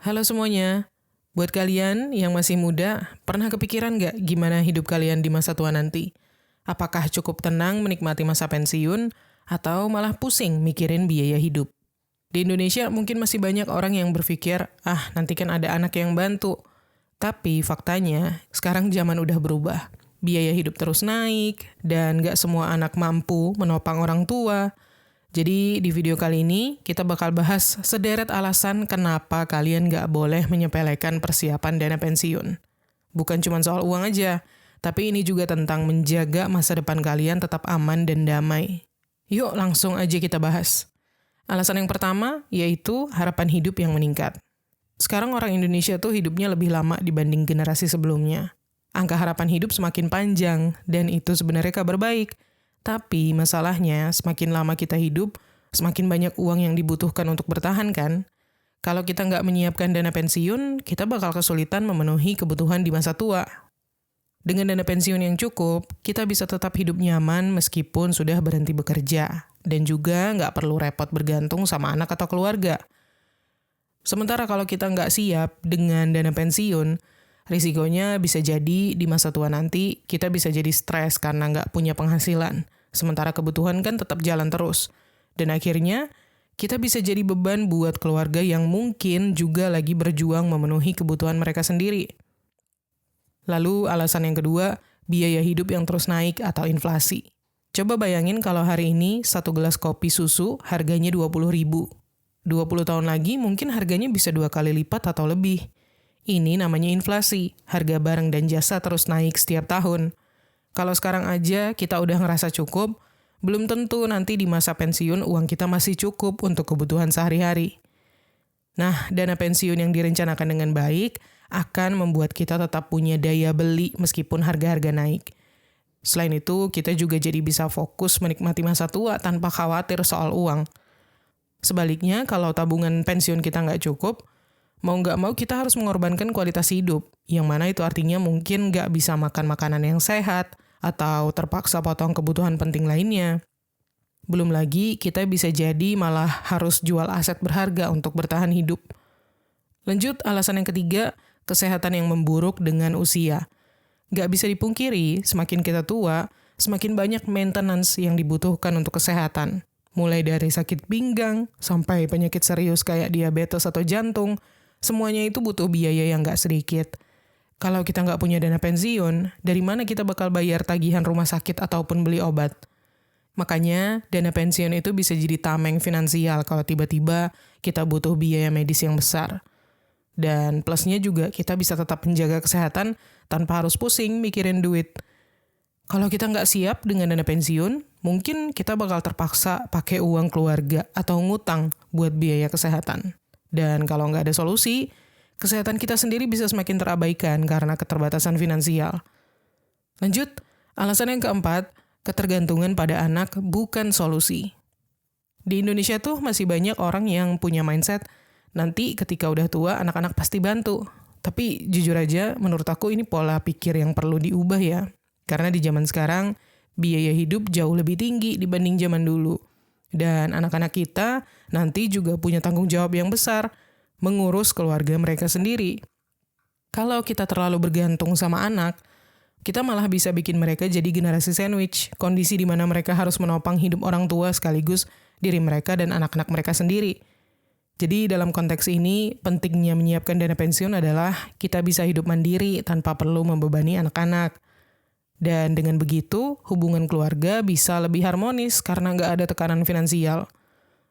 Halo semuanya, buat kalian yang masih muda, pernah kepikiran nggak gimana hidup kalian di masa tua nanti? Apakah cukup tenang menikmati masa pensiun, atau malah pusing mikirin biaya hidup? Di Indonesia mungkin masih banyak orang yang berpikir, nanti kan ada anak yang bantu. Tapi faktanya, sekarang zaman udah berubah. Biaya hidup terus naik, dan nggak semua anak mampu menopang orang tua. Jadi di video kali ini kita bakal bahas sederet alasan kenapa kalian nggak boleh menyepelekan persiapan dana pensiun. Bukan cuma soal uang aja, tapi ini juga tentang menjaga masa depan kalian tetap aman dan damai. Yuk langsung aja kita bahas. Alasan yang pertama yaitu harapan hidup yang meningkat. Sekarang orang Indonesia tuh hidupnya lebih lama dibanding generasi sebelumnya. Angka harapan hidup semakin panjang, dan itu sebenarnya kabar baik. Tapi masalahnya, semakin lama kita hidup, semakin banyak uang yang dibutuhkan untuk bertahan kan? Kalau kita nggak menyiapkan dana pensiun, kita bakal kesulitan memenuhi kebutuhan di masa tua. Dengan dana pensiun yang cukup, kita bisa tetap hidup nyaman meskipun sudah berhenti bekerja. Dan juga nggak perlu repot bergantung sama anak atau keluarga. Sementara kalau kita nggak siap dengan dana pensiun, risikonya bisa jadi di masa tua nanti kita bisa jadi stres karena nggak punya penghasilan. Sementara kebutuhan kan tetap jalan terus. Dan akhirnya, kita bisa jadi beban buat keluarga yang mungkin juga lagi berjuang memenuhi kebutuhan mereka sendiri. Lalu alasan yang kedua, biaya hidup yang terus naik atau inflasi. Coba bayangin kalau hari ini satu gelas kopi susu harganya 20.000. 20 tahun lagi mungkin harganya bisa 2 kali lipat atau lebih. Ini namanya inflasi, harga barang dan jasa terus naik setiap tahun. Kalau sekarang aja kita udah ngerasa cukup, belum tentu nanti di masa pensiun uang kita masih cukup untuk kebutuhan sehari-hari. Nah, dana pensiun yang direncanakan dengan baik akan membuat kita tetap punya daya beli meskipun harga-harga naik. Selain itu, kita juga jadi bisa fokus menikmati masa tua tanpa khawatir soal uang. Sebaliknya, kalau tabungan pensiun kita nggak cukup, mau nggak mau kita harus mengorbankan kualitas hidup, yang mana itu artinya mungkin nggak bisa makan makanan yang sehat, atau terpaksa potong kebutuhan penting lainnya. Belum lagi, kita bisa jadi malah harus jual aset berharga untuk bertahan hidup. Lanjut, alasan yang ketiga, kesehatan yang memburuk dengan usia. Nggak bisa dipungkiri, semakin kita tua, semakin banyak maintenance yang dibutuhkan untuk kesehatan. Mulai dari sakit pinggang, sampai penyakit serius kayak diabetes atau jantung, semuanya itu butuh biaya yang nggak sedikit. Kalau kita nggak punya dana pensiun, dari mana kita bakal bayar tagihan rumah sakit ataupun beli obat? Makanya, dana pensiun itu bisa jadi tameng finansial kalau tiba-tiba kita butuh biaya medis yang besar. Dan plusnya juga kita bisa tetap menjaga kesehatan tanpa harus pusing mikirin duit. Kalau kita nggak siap dengan dana pensiun, mungkin kita bakal terpaksa pakai uang keluarga atau ngutang buat biaya kesehatan. Dan kalau nggak ada solusi, kesehatan kita sendiri bisa semakin terabaikan karena keterbatasan finansial. Lanjut, alasan yang keempat, ketergantungan pada anak bukan solusi. Di Indonesia tuh masih banyak orang yang punya mindset, nanti ketika udah tua anak-anak pasti bantu. Tapi jujur aja, menurut aku ini pola pikir yang perlu diubah ya. Karena di zaman sekarang, biaya hidup jauh lebih tinggi dibanding zaman dulu. Dan anak-anak kita nanti juga punya tanggung jawab yang besar, mengurus keluarga mereka sendiri. Kalau kita terlalu bergantung sama anak, kita malah bisa bikin mereka jadi generasi sandwich, kondisi di mana mereka harus menopang hidup orang tua sekaligus diri mereka dan anak-anak mereka sendiri. Jadi dalam konteks ini, pentingnya menyiapkan dana pensiun adalah kita bisa hidup mandiri tanpa perlu membebani anak-anak. Dan dengan begitu, hubungan keluarga bisa lebih harmonis karena nggak ada tekanan finansial.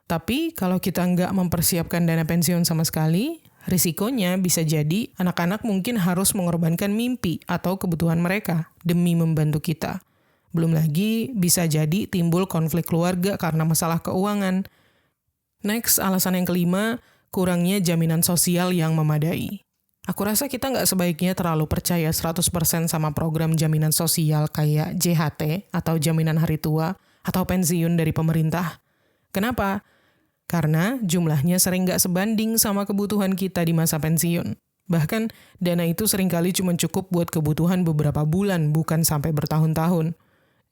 Tapi kalau kita nggak mempersiapkan dana pensiun sama sekali, risikonya bisa jadi anak-anak mungkin harus mengorbankan mimpi atau kebutuhan mereka demi membantu kita. Belum lagi bisa jadi timbul konflik keluarga karena masalah keuangan. Next, alasan yang kelima, kurangnya jaminan sosial yang memadai. Aku rasa kita nggak sebaiknya terlalu percaya 100% sama program jaminan sosial kayak JHT atau jaminan hari tua atau pensiun dari pemerintah. Kenapa? Karena jumlahnya sering nggak sebanding sama kebutuhan kita di masa pensiun. Bahkan, dana itu seringkali cuma cukup buat kebutuhan beberapa bulan, bukan sampai bertahun-tahun.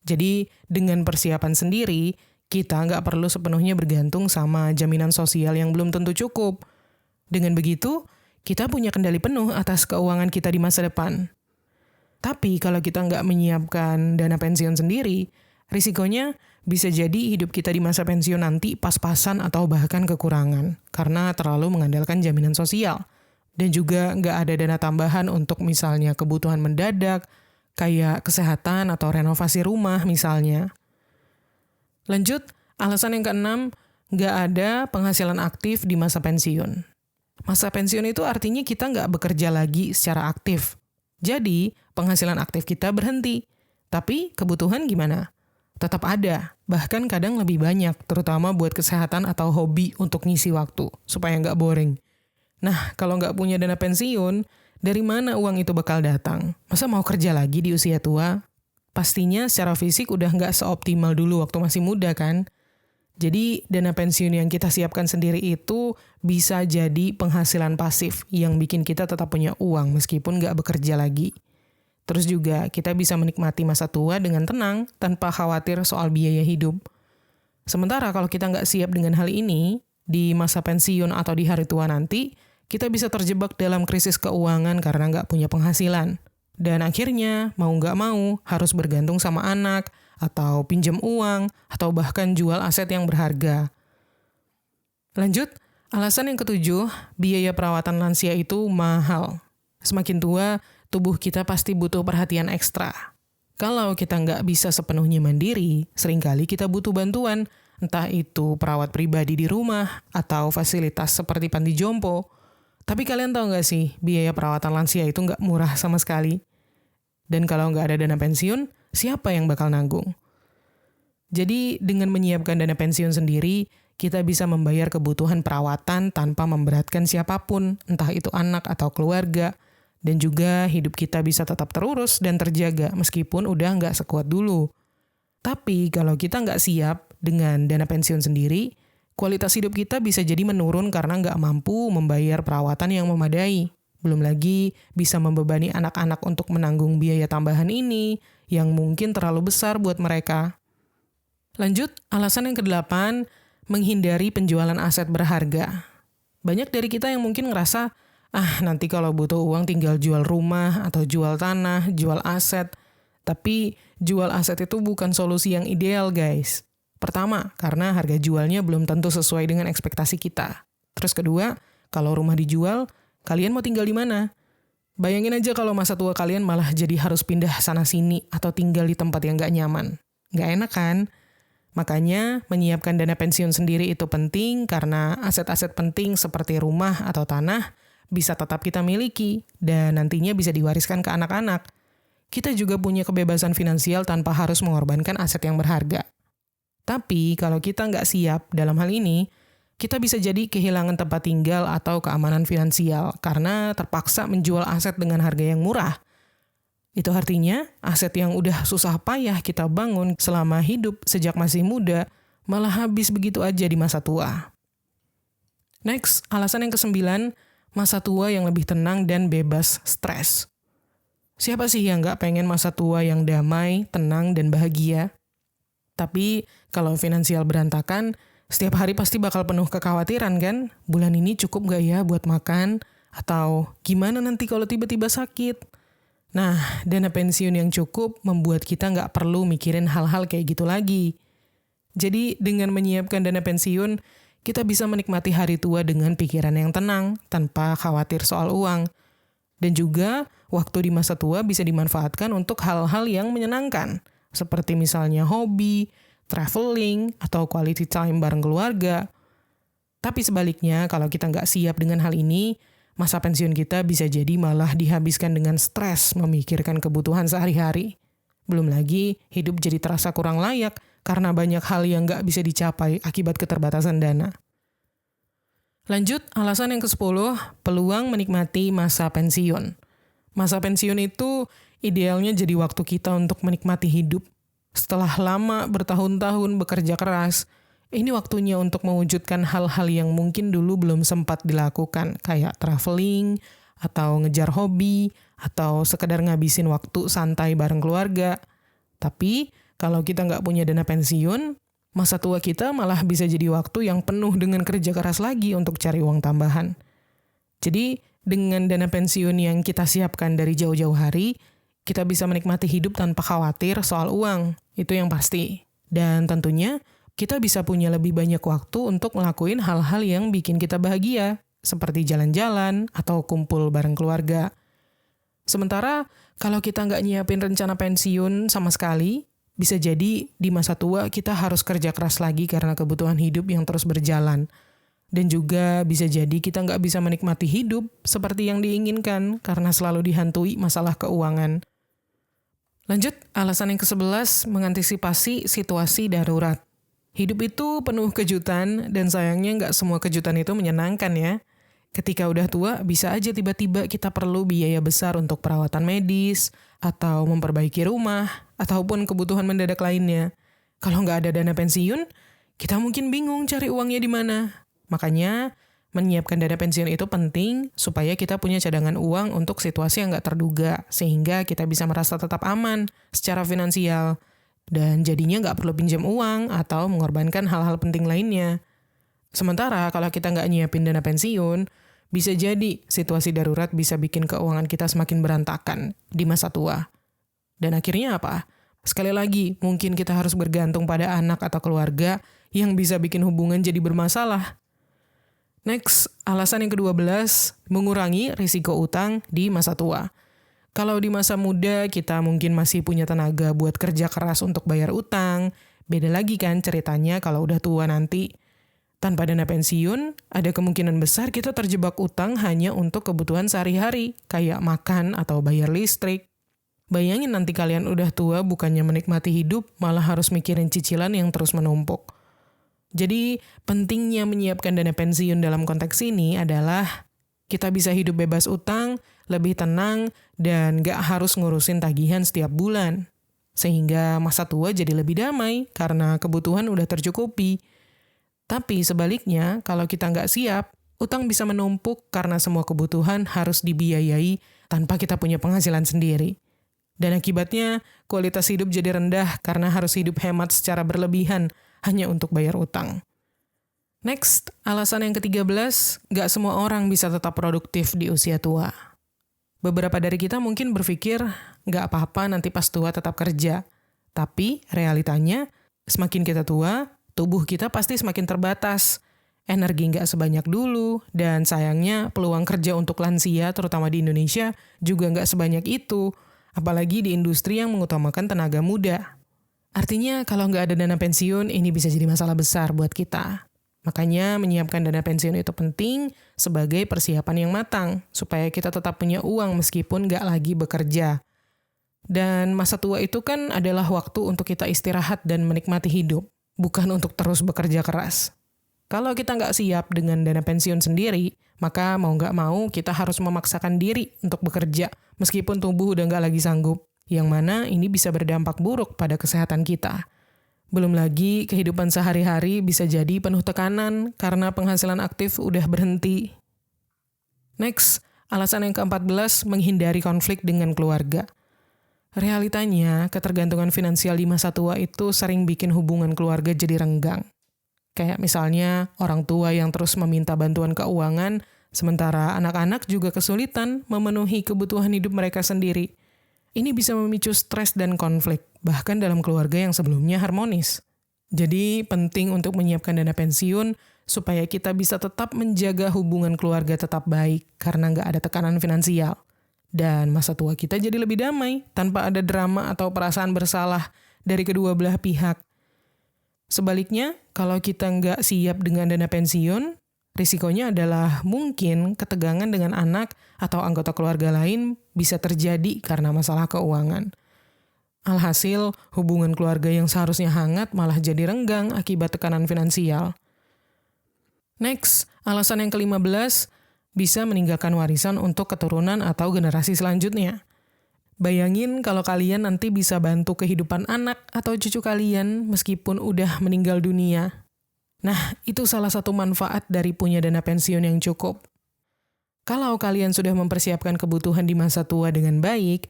Jadi, dengan persiapan sendiri, kita nggak perlu sepenuhnya bergantung sama jaminan sosial yang belum tentu cukup. Dengan begitu, kita punya kendali penuh atas keuangan kita di masa depan. Tapi kalau kita nggak menyiapkan dana pensiun sendiri, risikonya bisa jadi hidup kita di masa pensiun nanti pas-pasan atau bahkan kekurangan karena terlalu mengandalkan jaminan sosial. Dan juga nggak ada dana tambahan untuk misalnya kebutuhan mendadak, kayak kesehatan atau renovasi rumah misalnya. Lanjut, alasan yang keenam, nggak ada penghasilan aktif di masa pensiun. Masa pensiun itu artinya kita nggak bekerja lagi secara aktif. Jadi, penghasilan aktif kita berhenti. Tapi kebutuhan gimana? Tetap ada, bahkan kadang lebih banyak, terutama buat kesehatan atau hobi untuk ngisi waktu, supaya nggak boring. Nah, kalau nggak punya dana pensiun, dari mana uang itu bakal datang? Masa mau kerja lagi di usia tua? Pastinya secara fisik udah nggak seoptimal dulu waktu masih muda kan? Jadi dana pensiun yang kita siapkan sendiri itu bisa jadi penghasilan pasif yang bikin kita tetap punya uang meskipun nggak bekerja lagi. Terus juga kita bisa menikmati masa tua dengan tenang tanpa khawatir soal biaya hidup. Sementara kalau kita nggak siap dengan hal ini, di masa pensiun atau di hari tua nanti, kita bisa terjebak dalam krisis keuangan karena nggak punya penghasilan. Dan akhirnya, mau nggak mau, harus bergantung sama anak, atau pinjam uang, atau bahkan jual aset yang berharga. Lanjut, alasan yang ketujuh, biaya perawatan lansia itu mahal. Semakin tua, tubuh kita pasti butuh perhatian ekstra. Kalau kita nggak bisa sepenuhnya mandiri, seringkali kita butuh bantuan, entah itu perawat pribadi di rumah, atau fasilitas seperti panti jompo. Tapi kalian tahu nggak sih, biaya perawatan lansia itu nggak murah sama sekali. Dan kalau nggak ada dana pensiun, siapa yang bakal nanggung? Jadi dengan menyiapkan dana pensiun sendiri, kita bisa membayar kebutuhan perawatan tanpa memberatkan siapapun, entah itu anak atau keluarga. Dan juga hidup kita bisa tetap terurus dan terjaga meskipun udah nggak sekuat dulu. Tapi kalau kita nggak siap dengan dana pensiun sendiri, kualitas hidup kita bisa jadi menurun karena nggak mampu membayar perawatan yang memadai. Belum lagi bisa membebani anak-anak untuk menanggung biaya tambahan ini yang mungkin terlalu besar buat mereka. Lanjut, alasan yang kedelapan, menghindari penjualan aset berharga. Banyak dari kita yang mungkin ngerasa, nanti kalau butuh uang tinggal jual rumah atau jual tanah, jual aset. Tapi jual aset itu bukan solusi yang ideal, guys. Pertama, karena harga jualnya belum tentu sesuai dengan ekspektasi kita. Terus kedua, kalau rumah dijual, kalian mau tinggal di mana? Bayangin aja kalau masa tua kalian malah jadi harus pindah sana-sini atau tinggal di tempat yang gak nyaman. Gak enak kan? Makanya, menyiapkan dana pensiun sendiri itu penting karena aset-aset penting seperti rumah atau tanah bisa tetap kita miliki dan nantinya bisa diwariskan ke anak-anak. Kita juga punya kebebasan finansial tanpa harus mengorbankan aset yang berharga. Tapi kalau kita nggak siap dalam hal ini, kita bisa jadi kehilangan tempat tinggal atau keamanan finansial karena terpaksa menjual aset dengan harga yang murah. Itu artinya aset yang udah susah payah kita bangun selama hidup sejak masih muda malah habis begitu aja di masa tua. Next, alasan yang kesembilan, masa tua yang lebih tenang dan bebas stres. Siapa sih yang nggak pengen masa tua yang damai, tenang, dan bahagia? Tapi kalau finansial berantakan, setiap hari pasti bakal penuh kekhawatiran kan? Bulan ini cukup nggak ya buat makan? Atau gimana nanti kalau tiba-tiba sakit? Nah, dana pensiun yang cukup membuat kita nggak perlu mikirin hal-hal kayak gitu lagi. Jadi dengan menyiapkan dana pensiun, kita bisa menikmati hari tua dengan pikiran yang tenang, tanpa khawatir soal uang. Dan juga, waktu di masa tua bisa dimanfaatkan untuk hal-hal yang menyenangkan, seperti misalnya hobi, traveling, atau quality time bareng keluarga. Tapi sebaliknya, kalau kita nggak siap dengan hal ini, masa pensiun kita bisa jadi malah dihabiskan dengan stres memikirkan kebutuhan sehari-hari. Belum lagi, hidup jadi terasa kurang layak karena banyak hal yang nggak bisa dicapai akibat keterbatasan dana. Lanjut, alasan yang ke-10, peluang menikmati masa pensiun. Masa pensiun itu idealnya jadi waktu kita untuk menikmati hidup. Setelah lama bertahun-tahun bekerja keras, ini waktunya untuk mewujudkan hal-hal yang mungkin dulu belum sempat dilakukan, kayak traveling, atau ngejar hobi, atau sekedar ngabisin waktu santai bareng keluarga. Tapi, kalau kita nggak punya dana pensiun, masa tua kita malah bisa jadi waktu yang penuh dengan kerja keras lagi untuk cari uang tambahan. Jadi, dengan dana pensiun yang kita siapkan dari jauh-jauh hari, kita bisa menikmati hidup tanpa khawatir soal uang. Itu yang pasti. Dan tentunya, kita bisa punya lebih banyak waktu untuk ngelakuin hal-hal yang bikin kita bahagia, seperti jalan-jalan atau kumpul bareng keluarga. Sementara, kalau kita nggak nyiapin rencana pensiun sama sekali, bisa jadi di masa tua kita harus kerja keras lagi karena kebutuhan hidup yang terus berjalan. Dan juga bisa jadi kita nggak bisa menikmati hidup seperti yang diinginkan karena selalu dihantui masalah keuangan. Lanjut, alasan yang ke-11, mengantisipasi situasi darurat. Hidup itu penuh kejutan dan sayangnya nggak semua kejutan itu menyenangkan ya. Ketika udah tua, bisa aja tiba-tiba kita perlu biaya besar untuk perawatan medis, atau memperbaiki rumah, ataupun kebutuhan mendadak lainnya. Kalau nggak ada dana pensiun, kita mungkin bingung cari uangnya di mana. Makanya, menyiapkan dana pensiun itu penting supaya kita punya cadangan uang untuk situasi yang nggak terduga, sehingga kita bisa merasa tetap aman secara finansial. Dan jadinya nggak perlu pinjam uang atau mengorbankan hal-hal penting lainnya. Sementara kalau kita nggak nyiapin dana pensiun, bisa jadi situasi darurat bisa bikin keuangan kita semakin berantakan di masa tua. Dan akhirnya apa? Sekali lagi, mungkin kita harus bergantung pada anak atau keluarga yang bisa bikin hubungan jadi bermasalah. Next, alasan yang ke-12, mengurangi risiko utang di masa tua. Kalau di masa muda kita mungkin masih punya tenaga buat kerja keras untuk bayar utang, beda lagi kan ceritanya kalau udah tua nanti. Tanpa dana pensiun, ada kemungkinan besar kita terjebak utang hanya untuk kebutuhan sehari-hari, kayak makan atau bayar listrik. Bayangin nanti kalian udah tua bukannya menikmati hidup, malah harus mikirin cicilan yang terus menumpuk. Jadi, pentingnya menyiapkan dana pensiun dalam konteks ini adalah kita bisa hidup bebas utang, lebih tenang, dan gak harus ngurusin tagihan setiap bulan. Sehingga masa tua jadi lebih damai karena kebutuhan udah tercukupi. Tapi sebaliknya, kalau kita nggak siap, utang bisa menumpuk karena semua kebutuhan harus dibiayai tanpa kita punya penghasilan sendiri. Dan akibatnya, kualitas hidup jadi rendah karena harus hidup hemat secara berlebihan hanya untuk bayar utang. Next, alasan yang ke-13, nggak semua orang bisa tetap produktif di usia tua. Beberapa dari kita mungkin berpikir, nggak apa-apa nanti pas tua tetap kerja. Tapi realitanya, semakin kita tua, tubuh kita pasti semakin terbatas. Energi nggak sebanyak dulu, dan sayangnya peluang kerja untuk lansia, terutama di Indonesia, juga nggak sebanyak itu. Apalagi di industri yang mengutamakan tenaga muda. Artinya kalau nggak ada dana pensiun, ini bisa jadi masalah besar buat kita. Makanya menyiapkan dana pensiun itu penting sebagai persiapan yang matang, supaya kita tetap punya uang meskipun nggak lagi bekerja. Dan masa tua itu kan adalah waktu untuk kita istirahat dan menikmati hidup, bukan untuk terus bekerja keras. Kalau kita nggak siap dengan dana pensiun sendiri, maka mau nggak mau kita harus memaksakan diri untuk bekerja, meskipun tubuh udah nggak lagi sanggup, yang mana ini bisa berdampak buruk pada kesehatan kita. Belum lagi kehidupan sehari-hari bisa jadi penuh tekanan karena penghasilan aktif udah berhenti. Next, alasan yang ke-14, menghindari konflik dengan keluarga. Realitanya, ketergantungan finansial di masa tua itu sering bikin hubungan keluarga jadi renggang. Kayak misalnya orang tua yang terus meminta bantuan keuangan, sementara anak-anak juga kesulitan memenuhi kebutuhan hidup mereka sendiri. Ini bisa memicu stres dan konflik, bahkan dalam keluarga yang sebelumnya harmonis. Jadi penting untuk menyiapkan dana pensiun supaya kita bisa tetap menjaga hubungan keluarga tetap baik karena nggak ada tekanan finansial. Dan masa tua kita jadi lebih damai tanpa ada drama atau perasaan bersalah dari kedua belah pihak. Sebaliknya, kalau kita nggak siap dengan dana pensiun, risikonya adalah mungkin ketegangan dengan anak atau anggota keluarga lain bisa terjadi karena masalah keuangan. Alhasil, hubungan keluarga yang seharusnya hangat malah jadi renggang akibat tekanan finansial. Next, alasan yang ke-15, bisa meninggalkan warisan untuk keturunan atau generasi selanjutnya. Bayangin kalau kalian nanti bisa bantu kehidupan anak atau cucu kalian meskipun udah meninggal dunia. Nah, itu salah satu manfaat dari punya dana pensiun yang cukup. Kalau kalian sudah mempersiapkan kebutuhan di masa tua dengan baik,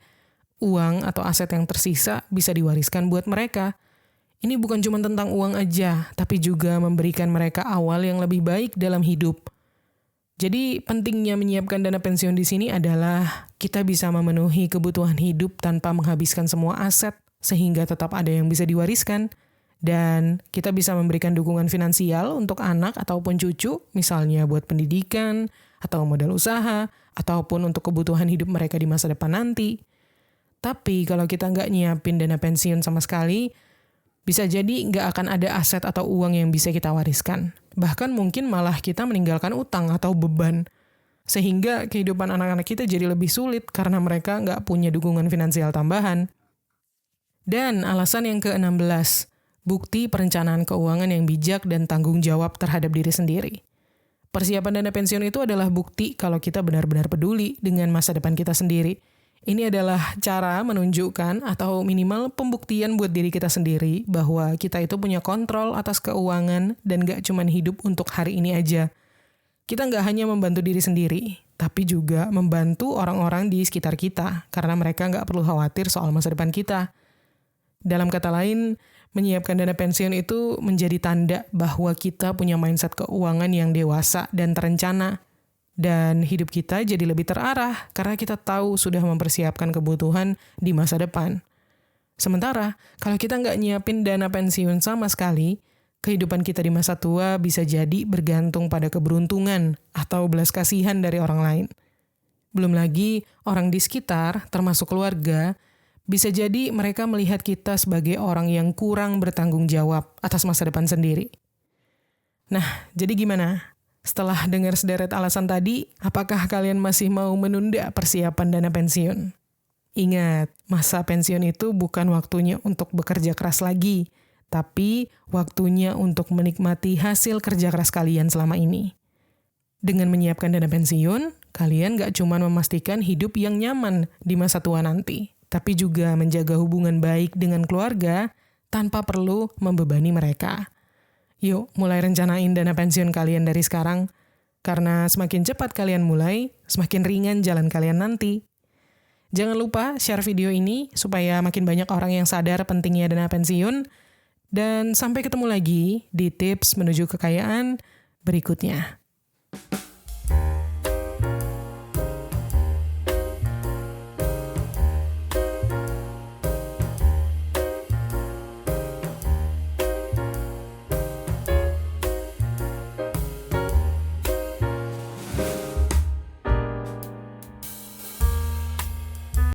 uang atau aset yang tersisa bisa diwariskan buat mereka. Ini bukan cuma tentang uang aja, tapi juga memberikan mereka awal yang lebih baik dalam hidup. Jadi pentingnya menyiapkan dana pensiun di sini adalah kita bisa memenuhi kebutuhan hidup tanpa menghabiskan semua aset, sehingga tetap ada yang bisa diwariskan. Dan kita bisa memberikan dukungan finansial untuk anak ataupun cucu, misalnya buat pendidikan, atau modal usaha, ataupun untuk kebutuhan hidup mereka di masa depan nanti. Tapi kalau kita nggak nyiapin dana pensiun sama sekali, bisa jadi nggak akan ada aset atau uang yang bisa kita wariskan. Bahkan mungkin malah kita meninggalkan utang atau beban. Sehingga kehidupan anak-anak kita jadi lebih sulit karena mereka nggak punya dukungan finansial tambahan. Dan alasan yang ke-16, bukti perencanaan keuangan yang bijak dan tanggung jawab terhadap diri sendiri. Persiapan dana pensiun itu adalah bukti kalau kita benar-benar peduli dengan masa depan kita sendiri. Ini adalah cara menunjukkan atau minimal pembuktian buat diri kita sendiri bahwa kita itu punya kontrol atas keuangan dan gak cuma hidup untuk hari ini aja. Kita nggak hanya membantu diri sendiri, tapi juga membantu orang-orang di sekitar kita karena mereka nggak perlu khawatir soal masa depan kita. Dalam kata lain, menyiapkan dana pensiun itu menjadi tanda bahwa kita punya mindset keuangan yang dewasa dan terencana. Dan hidup kita jadi lebih terarah karena kita tahu sudah mempersiapkan kebutuhan di masa depan. Sementara, kalau kita nggak nyiapin dana pensiun sama sekali, kehidupan kita di masa tua bisa jadi bergantung pada keberuntungan atau belas kasihan dari orang lain. Belum lagi, orang di sekitar, termasuk keluarga, bisa jadi mereka melihat kita sebagai orang yang kurang bertanggung jawab atas masa depan sendiri. Nah, jadi gimana? Setelah dengar sederet alasan tadi, apakah kalian masih mau menunda persiapan dana pensiun? Ingat, masa pensiun itu bukan waktunya untuk bekerja keras lagi, tapi waktunya untuk menikmati hasil kerja keras kalian selama ini. Dengan menyiapkan dana pensiun, kalian gak cuma memastikan hidup yang nyaman di masa tua nanti, tapi juga menjaga hubungan baik dengan keluarga tanpa perlu membebani mereka. Yuk, mulai rencanain dana pensiun kalian dari sekarang, karena semakin cepat kalian mulai, semakin ringan jalan kalian nanti. Jangan lupa share video ini supaya makin banyak orang yang sadar pentingnya dana pensiun, dan sampai ketemu lagi di tips menuju kekayaan berikutnya.